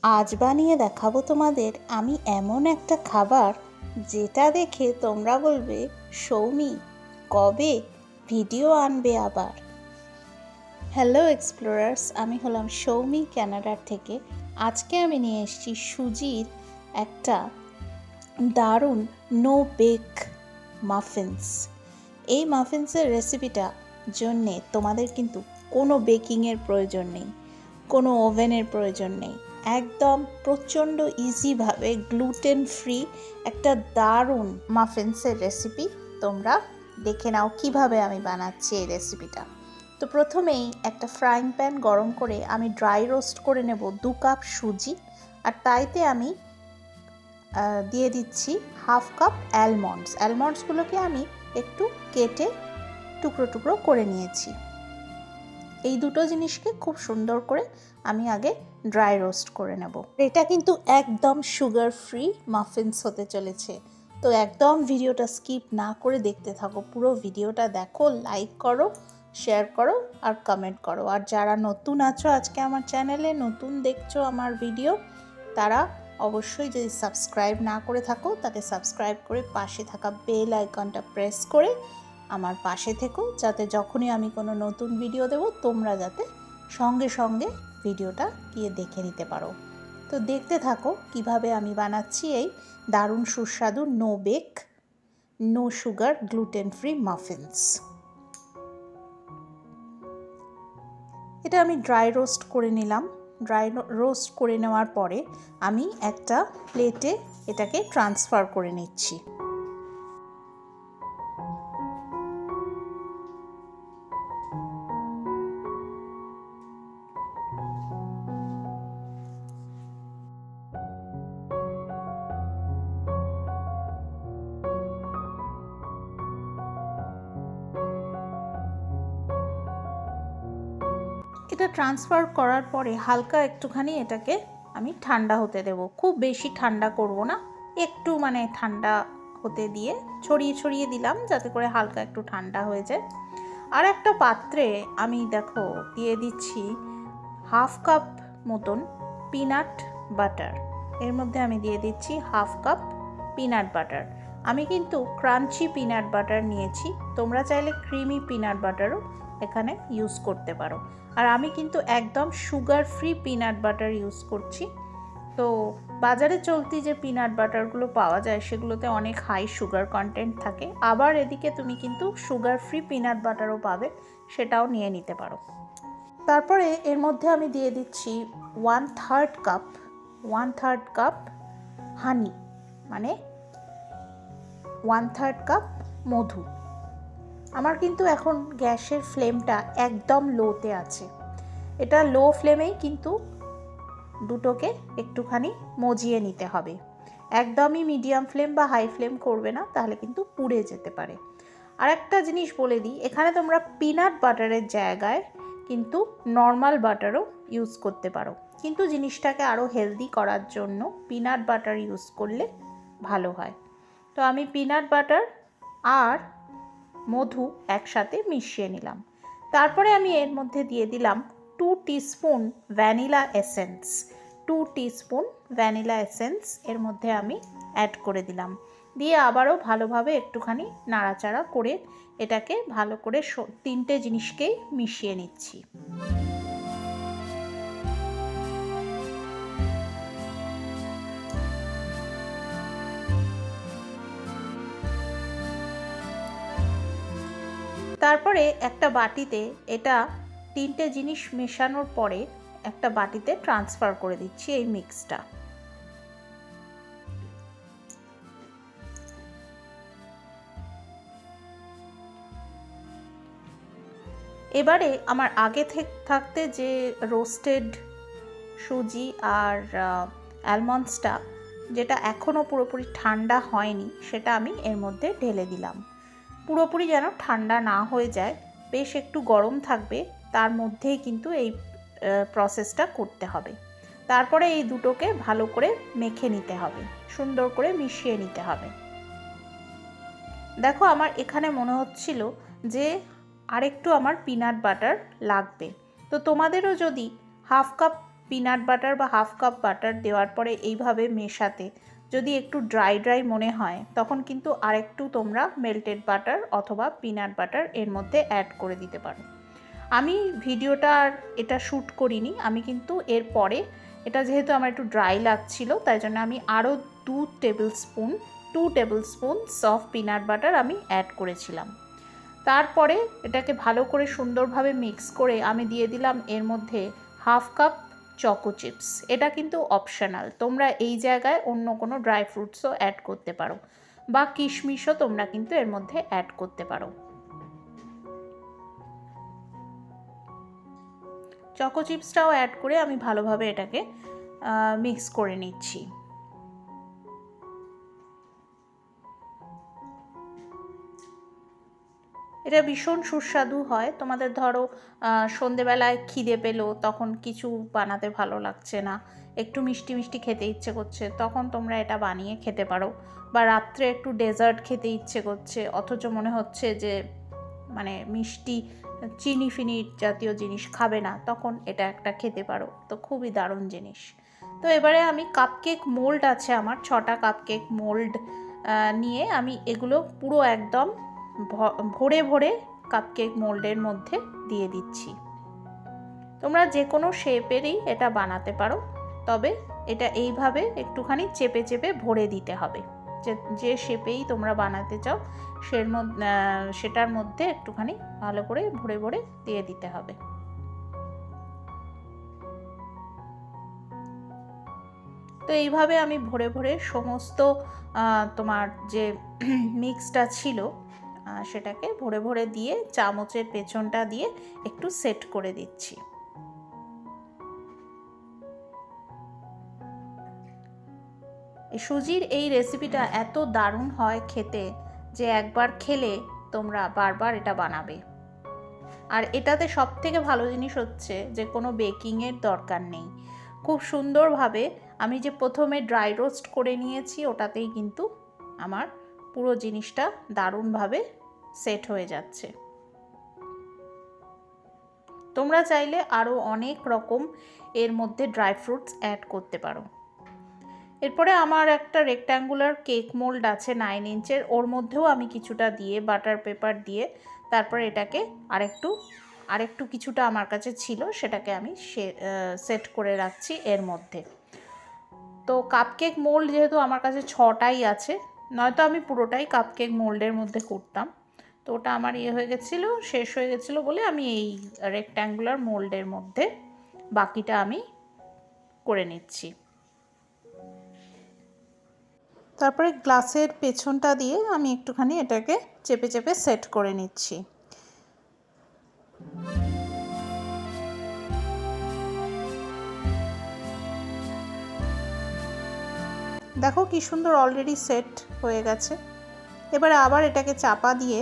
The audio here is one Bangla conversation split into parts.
আজ বানিয়ে দেখাবো তোমাদের আমি এমন একটা খাবার যেটা দেখে তোমরা বলবে সৌমি কবে ভিডিও আনবে আবার। হ্যালো এক্সপ্লোরার্স, আমি হলাম সৌমি কানাডার থেকে। আজকে আমি নিয়ে এসেছি সুজির একটা দারুণ নো বেক মাফিনস। এই মাফিনসের রেসিপিটা জন্যে তোমাদের কিন্তু কোনো বেকিংয়ের প্রয়োজন নেই, কোনো ওভেনের প্রয়োজন নেই। একদম প্রচণ্ড ইজিভাবে গ্লুটেন ফ্রি একটা দারুণ মাফিনসের রেসিপি তোমরা দেখে নাও কিভাবে আমি বানাচ্ছি এই রেসিপিটা। তো প্রথমেই একটা ফ্রাইং প্যান গরম করে আমি ড্রাই রোস্ট করে নেব 2 কাপ সুজি, আর তাইতে আমি দিয়ে দিচ্ছি হাফ কাপ অ্যালমন্ডসগুলোকে আমি একটু কেটে টুকরো টুকরো করে নিয়েছি। এই দুটো জিনিসকে খুব সুন্দর করে আমি আগে ড্রাই রোস্ট করে নেব। এটা কিন্তু একদম সুগার ফ্রি মাফিনস হতে চলেছে, তো একদম ভিডিওটা স্কিপ না করে দেখতে থাকো। পুরো ভিডিওটা দেখো, লাইক করো, শেয়ার করো আর কমেন্ট করো। আর যারা নতুন আছো আজকে আমার চ্যানেলে, নতুন দেখছো আমার ভিডিও, তারা অবশ্যই যদি সাবস্ক্রাইব না করে থাকো তাহলে সাবস্ক্রাইব করে পাশে থাকা বেল আইকনটা প্রেস করে আমার পাশে থেকো, যাতে যখনই আমি কোনো নতুন ভিডিও দেব তোমরা যাতে সঙ্গে সঙ্গে ভিডিওটা গিয়ে দেখে নিতে পারো। তো দেখতে থাকো কিভাবে আমি বানাচ্ছি এই দারুণ সুস্বাদু no bake no sugar gluten free muffins. এটা আমি ড্রাই রোস্ট করে নিলাম। ড্রাই রোস্ট করে নেওয়ার পরে আমি একটা প্লেটে এটাকে ট্রান্সফার করে নিচ্ছি। এটা ট্রান্সফার করার পরে হালকা একটুখানি এটাকে আমি ঠান্ডা হতে দেব। খুব বেশি ঠান্ডা করব না, একটু মানে ঠান্ডা হতে দিয়ে ছড়িয়ে ছড়িয়ে দিলাম যাতে করে হালকা একটু ঠান্ডা হয়ে যায়। আর একটা পাত্রে আমি দেখো দিয়ে দিচ্ছি হাফ কাপ মতন পিনাট বাটার। এর মধ্যে আমি দিয়ে দিচ্ছি হাফ কাপ পিনাট বাটার। আমি কিন্তু ক্রাঞ্চি পিনাট বাটার নিয়েছি, তোমরা চাইলে ক্রিমি পিনাট বাটারও এখানে ইউজ করতে পারো। আর আমি কিন্তু একদম sugar free peanut butter use করছি। তো বাজারে চলতি যে পিনাট বাটারগুলো পাওয়া যায় সেগুলোতে অনেক হাই সুগার কন্টেন্ট থাকে, আবার এদিকে তুমি কিন্তু সুগার ফ্রি পিনাট বাটারও পাবে, সেটাও নিয়ে নিতে পারো। তারপরে এর মধ্যে আমি দিয়ে দিচ্ছি 1/3 কাপ হানি, মানে 1/3 কাপ মধু। আমার কিন্তু এখন গ্যাসের ফ্লেমটা একদম লোতে আছে, এটা লো ফ্লেমেই কিন্তু দুটোকে একটুখানি মজিয়ে নিতে হবে। একদমই মিডিয়াম ফ্লেম বা হাই ফ্লেম করবে না, তাহলে কিন্তু পুড়ে যেতে পারে। আর একটা জিনিস বলে দিই, এখানে তোমরা পিনাট বাটারের জায়গায় কিন্তু নর্মাল বাটারও ইউজ করতে পারো, কিন্তু জিনিসটাকে আরও হেলদি করার জন্য পিনাট বাটার ইউজ করলে ভালো হয়। তো আমি পিনাট বাটার আর মধু একসাথে মিশিয়ে নিলাম। তারপরে আমি এর মধ্যে দিয়ে দিলাম 2 teaspoon vanilla essence. 2 teaspoon vanilla essence এর মধ্যে আমি অ্যাড করে দিলাম, দিয়ে আবারও ভালোভাবে একটুখানি নাড়াচাড়া করে এটাকে ভালো করে তিনটে জিনিসকেই মিশিয়ে নিচ্ছি। তারপরে একটা বাটিতে এটা তিনটে জিনিস মেশানোর পরে একটা বাটিতে ট্রান্সফার করে দিচ্ছি এই মিক্সটা। এবারে আমার আগে থাকতে যে রোস্টেড সুজি আর অ্যালমন্ডসটা, যেটা এখনও পুরোপুরি ঠান্ডা হয়নি, সেটা আমি এর মধ্যে ঢেলে দিলাম। পুরোপুরি যেন ঠান্ডা না হয়ে যায়, বেশ একটু গরম থাকবে, তার মধ্যেই কিন্তু এই প্রসেসটা করতে হবে। তারপরে এই দুটোকে ভালো করে মেখে নিতে হবে, সুন্দর করে মিশিয়ে নিতে হবে। দেখো আমার এখানে মনে হচ্ছিল যে আরেকটু আমার পিনাট বাটার লাগবে, তো তোমাদেরও যদি হাফ কাপ পিনাট বাটার বা হাফ কাপ বাটার দেওয়ার পরে এইভাবে মেশাতে যদি একটু ড্রাই ড্রাই মনে হয় তখন কিন্তু আরেকটু তোমরা মেল্টেড বাটার অথবা পিনাট বাটার এর মধ্যে অ্যাড করে দিতে পারো। আমি ভিডিওটা আর এটা শ্যুট করিনি, আমি কিন্তু এর পরে এটা যেহেতু আমার একটু ড্রাই লাগছিল তাই জন্য আমি আরও 2 table spoon soft peanut butter আমি অ্যাড করেছিলাম। তারপরে এটাকে ভালো করে সুন্দরভাবে মিক্স করে আমি দিয়ে দিলাম এর মধ্যে হাফ কাপ চকো চিপস। এটা কিন্তু অপশনাল, তোমরা এই জায়গায় অন্য কোনো ড্রাই ফ্রুটসও অ্যাড করতে পারো বা কিশমিশও তোমরা কিন্তু এর মধ্যে অ্যাড করতে পারো। চকো চিপসটাও অ্যাড করে আমি ভালোভাবে এটাকে মিক্স করে নিচ্ছি। এটা ভীষণ সুস্বাদু হয়। তোমাদের ধরো সন্ধেবেলায় খিদে পেলো, তখন কিছু বানাতে ভালো লাগছে না, একটু মিষ্টি মিষ্টি খেতে ইচ্ছে করছে, তখন তোমরা এটা বানিয়ে খেতে পারো। বা রাত্রে একটু ডেজার্ট খেতে ইচ্ছে করছে অথচ মনে হচ্ছে যে মানে মিষ্টি চিনি ফিনি জাতীয় জিনিস খাবে না, তখন এটা একটা খেতে পারো। তো খুবই দারুণ জিনিস। তো এবারে আমি কাপকেক মোল্ড আছে আমার 6টা কাপকেক মোল্ড নিয়ে আমি এগুলো পুরো একদম ভরে ভরে কাপকেক মোল্ডের মধ্যে দিয়ে দিচ্ছি। তোমরা যে কোনো শেপেরই এটা বানাতে পারো, তবে এটা এইভাবে একটুখানি চেপে চেপে ভরে দিতে হবে। যে শেপেই তোমরা বানাতে চাও সেটার মধ্যে একটুখানি ভালো করে ভরে ভরে দিয়ে দিতে হবে। তো এইভাবে আমি ভরে ভরে সমস্ত তোমার যে মিক্সটা ছিল সেটাকে ভরে ভরে দিয়ে চামচের পেছনটা দিয়ে একটু সেট করে দিচ্ছি। সুজির এই রেসিপিটা এত দারুণ হয় খেতে যে একবার খেলে তোমরা বারবার এটা বানাবে। আর এটাতে সবথেকে ভালো জিনিস হচ্ছে যে কোনো বেকিংয়ের দরকার নেই। খুব সুন্দরভাবে আমি যে প্রথমে ড্রাই রোস্ট করে নিয়েছি ওটাতেই কিন্তু আমার পুরো জিনিসটা দারুণভাবে সেট হয়ে যাচ্ছে। তোমরা চাইলে আরও অনেক রকম এর মধ্যে ড্রাই ফ্রুটস অ্যাড করতে পারো। এরপরে আমার একটা রেক্ট্যাঙ্গুলার কেক মোল্ড আছে 9 ইঞ্চের, ওর মধ্যেও আমি কিছুটা দিয়ে বাটার পেপার দিয়ে তারপর এটাকে আরেকটু কিছুটা আমার কাছে ছিল সেটাকে আমি সেট করে রাখছি এর মধ্যে। তো কাপকেক মোল্ড যেহেতু আমার কাছে 6টাই আছে, নয়তো আমি পুরোটাই কাপকেক মোল্ডের মধ্যে করতাম, তো ওটা আমার শেষ হয়ে গেছিলো বলে আমি এই রেক্ট্যাঙ্গুলার মোল্ডের মধ্যে বাকিটা আমি করে নিচ্ছি। তারপরে গ্লাসের পেছনটা দিয়ে আমি একটুখানি এটাকে চেপে চেপে সেট করে নিচ্ছি। দেখো কি সুন্দর অলরেডি সেট হয়ে গেছে। এবারে আবার এটাকে চাপা দিয়ে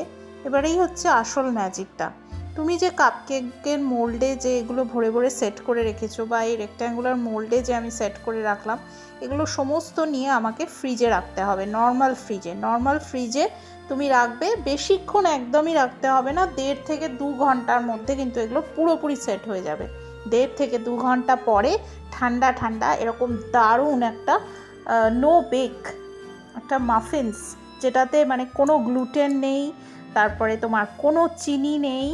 এবারেই হচ্ছে আসল ম্যাজিকটা। তুমি যে কাপকেকের মোল্ডে যে এগুলো ভরে ভরে সেট করে রেখেছো বা এই রেক্ট্যাঙ্গুলার মোল্ডে যে আমি সেট করে রাখলাম, এগুলো সমস্ত নিয়ে আমাকে ফ্রিজে রাখতে হবে। নর্মাল ফ্রিজে তুমি রাখবে, বেশিক্ষণ একদমই রাখতে হবে না, 1.5 থেকে 2 ঘন্টার মধ্যে কিন্তু এগুলো পুরোপুরি সেট হয়ে যাবে। 1.5 থেকে 2 ঘন্টা পরে ঠান্ডা ঠান্ডা এরকম দারুণ একটা নো বেক একটা মাফিনস, যেটাতে মানে কোনো গ্লুটেন নেই, তারপরে তোমার কোনো চিনি নেই,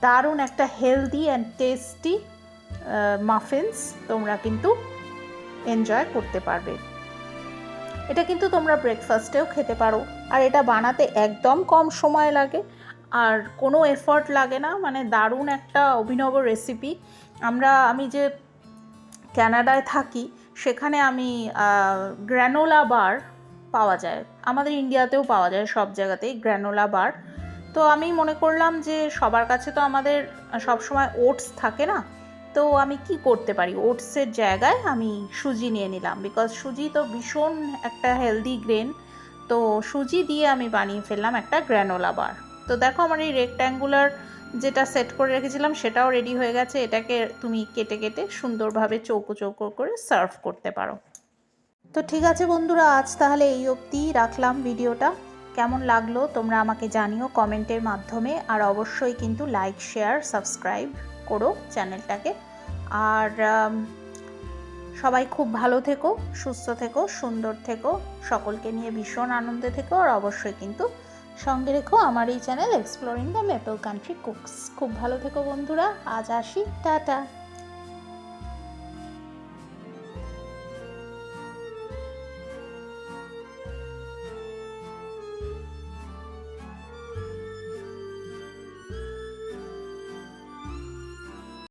দারুণ একটা হেলদি অ্যান্ড টেস্টি মাফিনস তোমরা কিন্তু এনজয় করতে পারবে। এটা কিন্তু তোমরা ব্রেকফাস্টেও খেতে পারো, আর এটা বানাতে একদম কম সময় লাগে আর কোনো এফর্ট লাগে না। মানে দারুণ একটা অভিনব রেসিপি। আমি যে কানাডায় থাকি সেখানে আমি গ্র্যানোলা বার পাওয়া যায়, আমাদের ইন্ডিয়াতেও পাওয়া যায় সব জায়গাতেই গ্র্যানোলা বার। তো আমি মনে করলাম যে সবার কাছে তো আমাদের সবসময় ওটস থাকে না, তো আমি কি করতে পারি, ওটসের জায়গায় আমি সুজি নিয়ে নিলাম, বিকজ সুজি তো ভীষণ একটা হেলদি গ্রেন। তো সুজি দিয়ে আমি বানিয়ে ফেললাম একটা গ্র্যানোলা বার। তো দেখো আমার এই রেক্ট্যাঙ্গুলার যেটা সেট করে রেখেছিলাম সেটাও রেডি হয়ে গেছে। এটাকে তুমি কেটে কেটে সুন্দরভাবে চৌকো চৌকো করে সার্ভ করতে পারো। তো ঠিক আছে বন্ধুরা, আজ তাহলে এই অবধি রাখলাম ভিডিওটা। কেমন লাগলো তোমরা আমাকে জানিও কমেন্টের মাধ্যমে, আর অবশ্যই কিন্তু লাইক শেয়ার সাবস্ক্রাইব করো চ্যানেলটাকে। আর সবাই খুব ভালো থেকো, সুস্থ থেকো, সুন্দর থেকো, সকলকে নিয়ে ভীষণ আনন্দে থেকো। আর অবশ্যই কিন্তু সঙ্গে রেখো আমার এই channel exploring the maple country cooks. খুব ভালো থেকো বন্ধুরা, আজ আসি, টাটা।